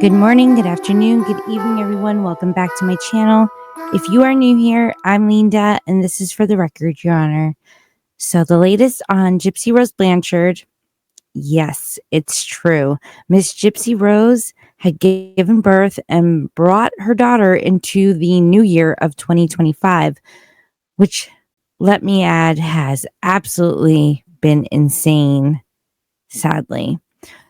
Good morning, good afternoon, good evening, everyone. Welcome back to my channel. If you are new here, I'm Leenda, and this is for the record, Your Honor. So the latest on Gypsy Rose Blanchard. Yes, it's true. Miss Gypsy Rose had given birth and brought her daughter into the new year of 2025, which, let me add, has absolutely been insane, sadly.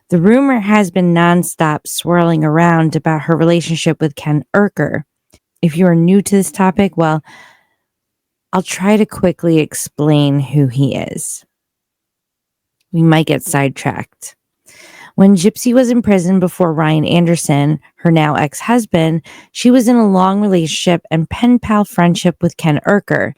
The rumor has been nonstop swirling around about her relationship with Ken Urker. If you are new to this topic, well, I'll try to quickly explain who he is. We might get sidetracked. When Gypsy was in prison before Ryan Anderson, her now ex-husband, she was in a long relationship and pen pal friendship with Ken Urker.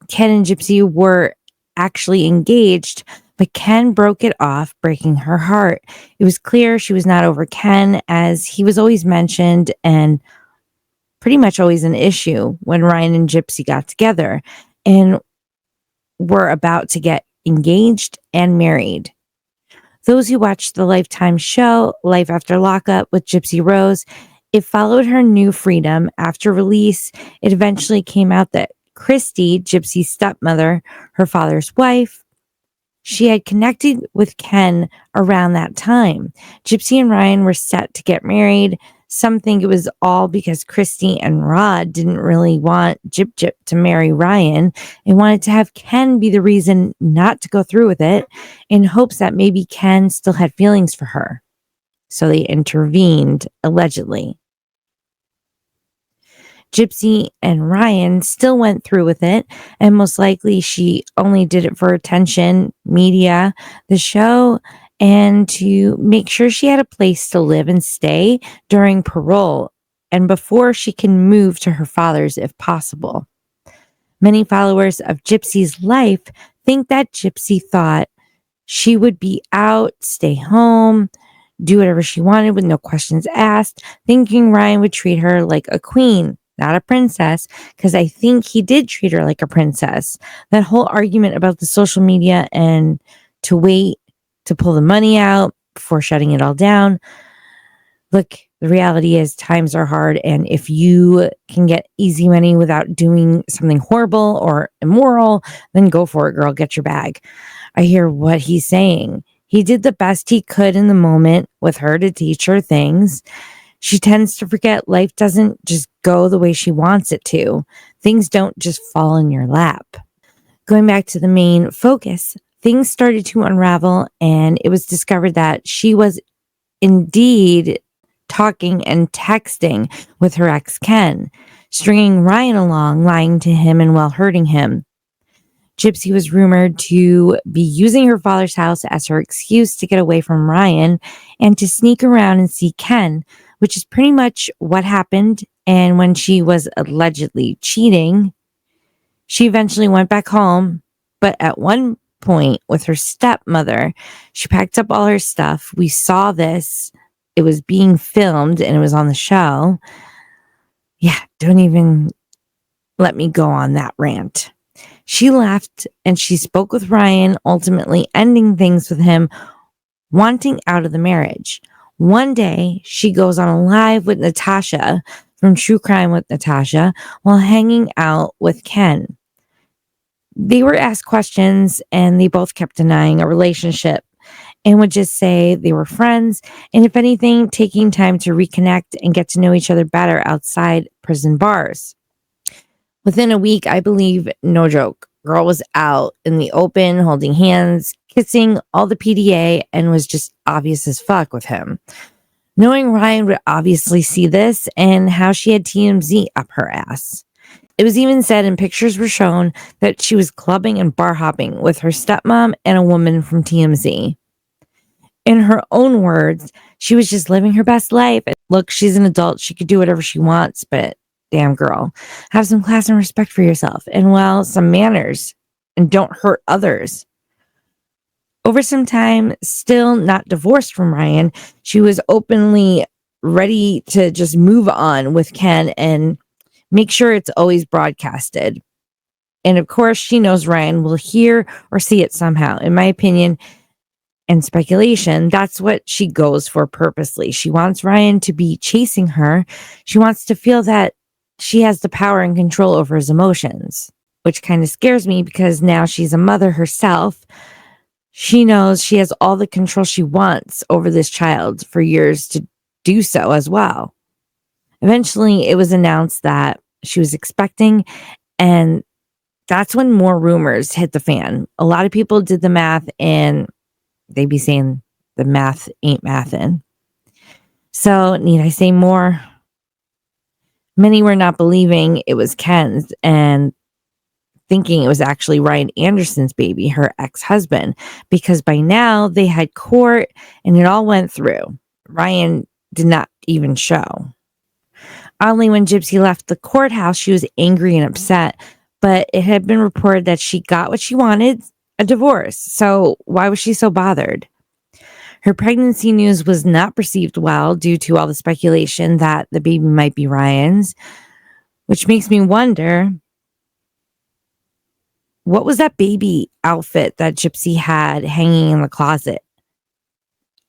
Ken and Gypsy were actually engaged, but Ken broke it off, breaking her heart. It was clear she was not over Ken, as he was always mentioned and pretty much always an issue when Ryan and Gypsy got together and were about to get engaged and married. Those who watched the Lifetime show, Life After Lockup with Gypsy Rose, it followed her new freedom. After release, it eventually came out that Christy, Gypsy's stepmother, her father's wife, she had connected with Ken around that time. Gypsy and Ryan were set to get married. Some think it was all because Christy and Rod didn't really want Gyp to marry Ryan and wanted to have Ken be the reason not to go through with it, in hopes that maybe Ken still had feelings for her. So they intervened, allegedly. Gypsy and Ryan still went through with it, and most likely she only did it for attention, media, the show, and to make sure she had a place to live and stay during parole and before she can move to her father's if possible. Many followers of Gypsy's life think that Gypsy thought she would be out, stay home, do whatever she wanted with no questions asked, thinking Ryan would treat her like a queen, not a princess, because I think he did treat her like a princess. That whole argument about the social media and to wait to pull the money out before shutting it all down. Look, the reality is times are hard, and if you can get easy money without doing something horrible or immoral, then go for it, girl. Get your bag. I hear what he's saying. He did the best he could in the moment with her to teach her things. She tends to forget life doesn't just go the way she wants it to. Things don't just fall in your lap. Going back to the main focus, things started to unravel, and it was discovered that she was indeed talking and texting with her ex Ken, stringing Ryan along, lying to him and while hurting him. Gypsy was rumored to be using her father's house as her excuse to get away from Ryan and to sneak around and see Ken, which is pretty much what happened. And when she was allegedly cheating, she eventually went back home, but at one point with her stepmother, she packed up all her stuff. We saw this. It was being filmed and it was on the show. Yeah, don't even let me go on that rant. She left and she spoke with Ryan, ultimately ending things with him, wanting out of the marriage. One day, she goes on a live with Natasha from True Crime with Natasha while hanging out with Ken. They were asked questions and they both kept denying a relationship and would just say they were friends, and if anything, taking time to reconnect and get to know each other better outside prison bars. Within a week, I believe, no joke, girl was out in the open, holding hands, kissing, all the PDA, and was just obvious as fuck with him. Knowing Ryan would obviously see this and how she had TMZ up her ass. It was even said, and pictures were shown, that she was clubbing and bar hopping with her stepmom and a woman from TMZ. In her own words, she was just living her best life. Look, she's an adult. She could do whatever she wants, but damn, girl, have some class and respect for yourself and, well, some manners, and don't hurt others. Over some time, still not divorced from Ryan, she was openly ready to just move on with Ken and make sure it's always broadcasted. And of course, she knows Ryan will hear or see it somehow. In my opinion, and speculation. That's what she goes for purposely. She wants Ryan to be chasing her. She wants to feel that she has the power and control over his emotions, which kind of scares me because now she's a mother herself. She knows she has all the control she wants over this child for years to do so as well. Eventually, it was announced that she was expecting, and that's when more rumors hit the fan. A lot of people did the math, and they'd be saying the math ain't mathin'. So, need I say more? Many were not believing it was Ken's and thinking it was actually Ryan Anderson's baby, her ex-husband, because by now they had court and it all went through. Ryan did not even show. Only when Gypsy left the courthouse, she was angry and upset, but it had been reported that she got what she wanted, a divorce. So why was she so bothered? Her pregnancy news was not perceived well due to all the speculation that the baby might be Ryan's, which makes me wonder, what was that baby outfit that Gypsy had hanging in the closet?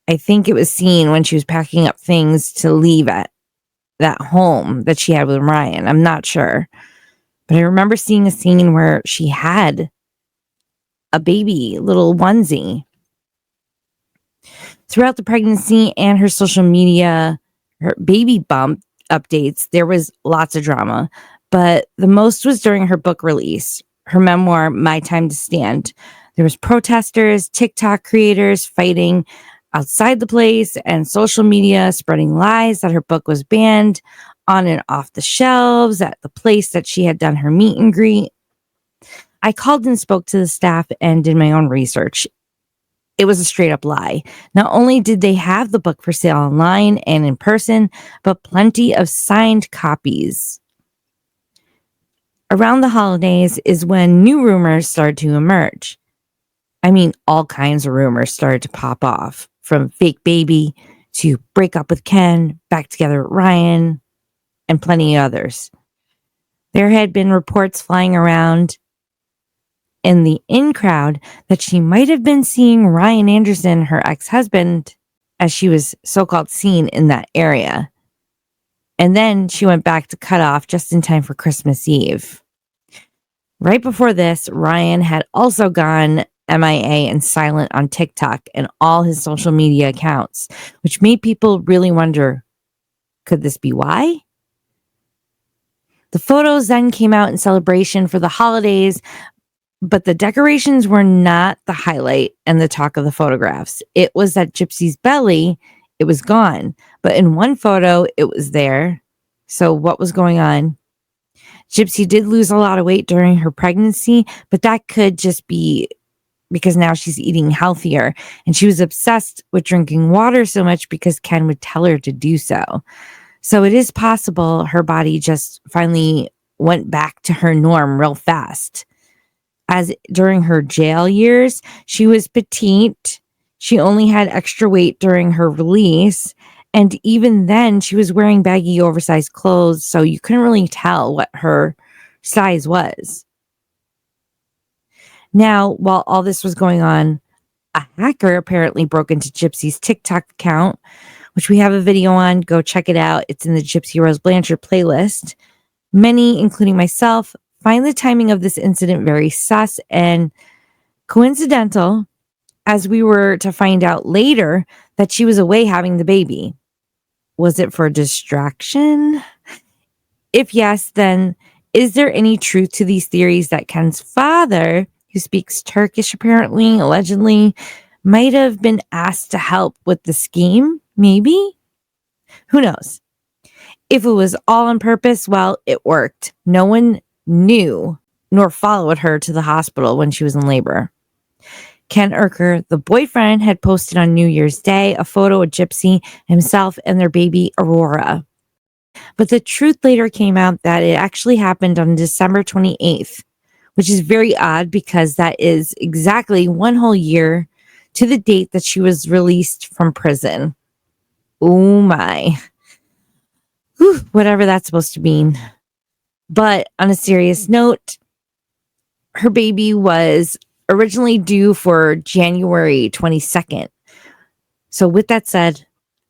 I think it was seen when she was packing up things to leave at that home that she had with Ryan. I'm not sure. But I remember seeing a scene where she had a baby little onesie. Throughout the pregnancy and her social media, her baby bump updates, there was lots of drama. But the most was during her book release, her memoir, My Time to Stand. There was protesters, TikTok creators fighting outside the place, and social media spreading lies that her book was banned on and off the shelves at the place that she had done her meet and greet. I called and spoke to the staff and did my own research. It was a straight up lie. Not only did they have the book for sale online and in person, but plenty of signed copies. Around the holidays is when new rumors started to emerge. I mean, all kinds of rumors started to pop off, from fake baby to break up with Ken, back together with Ryan, and plenty of others. There had been reports flying around in the in crowd that she might have been seeing Ryan Anderson, her ex-husband, as she was so-called seen in that area. And then she went back to cut off just in time for Christmas Eve. Right before this, Ryan had also gone MIA and silent on TikTok and all his social media accounts, which made people really wonder, could this be why? The photos then came out in celebration for the holidays, but the decorations were not the highlight and the talk of the photographs. It was that Gypsy's belly, it was gone. But in one photo, it was there. So what was going on? Gypsy did lose a lot of weight during her pregnancy, but that could just be because now she's eating healthier. And she was obsessed with drinking water so much because Ken would tell her to do so. So it is possible her body just finally went back to her norm real fast. As during her jail years, she was petite. She only had extra weight during her release. And even then, she was wearing baggy, oversized clothes, so you couldn't really tell what her size was. Now, while all this was going on, a hacker apparently broke into Gypsy's TikTok account, which we have a video on. Go check it out. It's in the Gypsy Rose Blanchard playlist. Many, including myself, find the timing of this incident very sus and coincidental, as we were to find out later that she was away having the baby. Was it for distraction? If yes, then is there any truth to these theories that Ken's father, who speaks Turkish apparently, allegedly, might have been asked to help with the scheme? Maybe? Who knows? If it was all on purpose, well, it worked. No one knew nor followed her to the hospital when she was in labor. Ken Urker, the boyfriend, had posted on New Year's Day a photo of Gypsy, himself, and their baby, Aurora. But the truth later came out that it actually happened on December 28th, which is very odd because that is exactly one whole year to the date that she was released from prison. Oh my. Whew, whatever that's supposed to mean. But on a serious note, her baby was originally due for January 22nd. So with that said,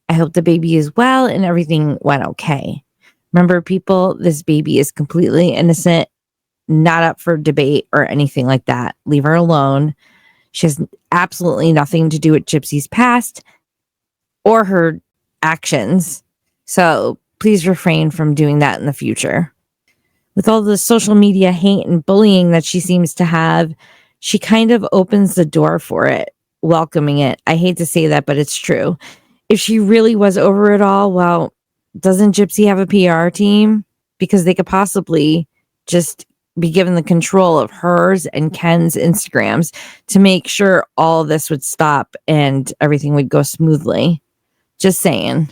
I hope the baby is well and everything went okay. Remember, people, this baby is completely innocent, not up for debate or anything like that. Leave her alone. She has absolutely nothing to do with Gypsy's past or her actions. So please refrain from doing that in the future. With all the social media hate and bullying that she seems to have, she kind of opens the door for it, welcoming it. I hate to say that, but it's true. If she really was over it all, well, doesn't Gypsy have a PR team? Because they could possibly just be given the control of hers and Ken's Instagrams to make sure all this would stop and everything would go smoothly. Just saying.